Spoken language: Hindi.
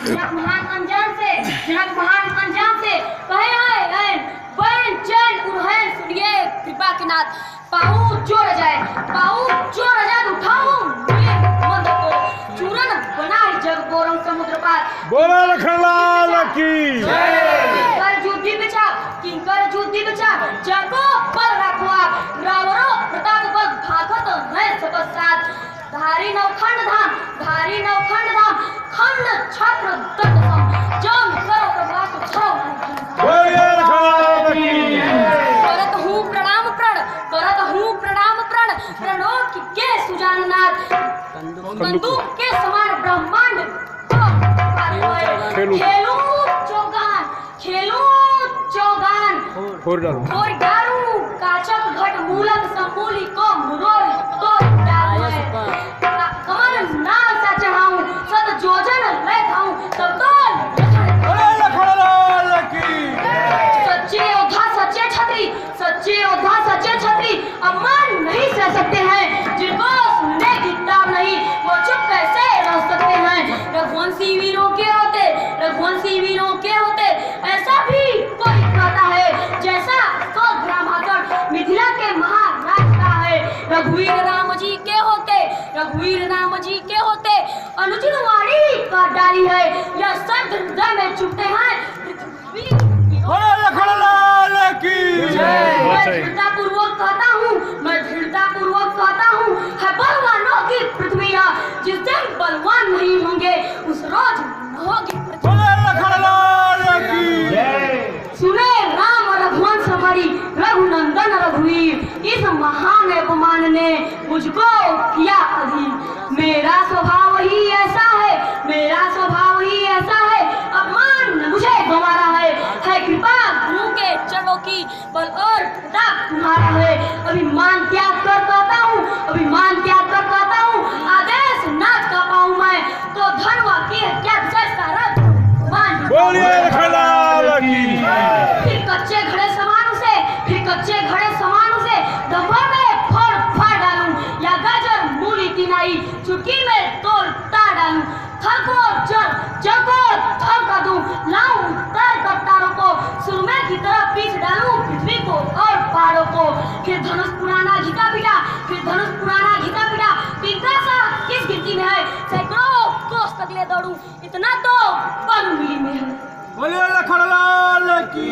जनक महान अंजाम से कहे हैं बहन चैन उन्हें सुनिए कृपा के नाथ पाऊं जो रजात उठाऊं मंद को चूरन बना जग बोरंग समुद्र पार बोला लखनलाल की किंकर जुद्धि बिचा जगो पर रखवा रावरो प्रताप बल भागत है सब साथ धारी नवखंड धाम खंड छत्र दत्त सम जम करो प्रभात छो बोला लखनलाल की करत हूँ प्रणाम प्रण प्रणो के सुजाननाथ बंदूक के समान ब्रह्मांड खेलूं चौगान फोड़ डालूं काचक घट मूलक समूली को मुरोड़ तोड़ डालूं कमल नाल सा चढ़ाऊं सद जोजन ले खाऊं तब तो सच्चे योद्धा सच्चे छत्री अम्मान नहीं सह सकते हैं जिनको सुनने की ताब नहीं वो चुप कैसे रह सकते हैं रघुवंशी वीरों के होते ऐसा भी कोई कहता है जैसा तो ग्रामाचरण मिथिला के महाराज का है रघुवीर राम जी के होते अनुचित वाणी का डाली है यह सब हृदय में चुपते हैं मैं दृढ़तापूर्वक कहता हूँ है बलवानों की पृथ्वी जिस दिन बलवान नहीं होंगे उस रोज होगी सुने राम रघुवंश हमारी रघुनंदन रघुवीर इस महान अपमान ने मुझको किया अधीन मेरा स्वभाव ही ऐसा है अपमान मुझे गंवारा है कृपा गुरु के चरणों की बल और प्रताप तुम्हारा है अभिमान त्याग कर कहता हूँ आदेश नाच का पाऊँ मैं तो धनवा की क्या जैसा रथ बोलिए लखनलाल की फिर कच्चे घड़े समान से दंभा में फाड़ डालूं या गाजर मूली की नाई चुटकी में तोड़ ताड़ डालूं थल को जल को थल कर दूं लाऊं तर कट्टारों को सुरमे की तरह पीस डालूं पृथ्वी को और पहाड़ों को फिर धनुष पुराना घिता पिटा तिनका सा किस गिनती में है सैकड़ों कोस तक ले दौड़ूं इतना तो बल मिली में है बोलिए लखनलाल की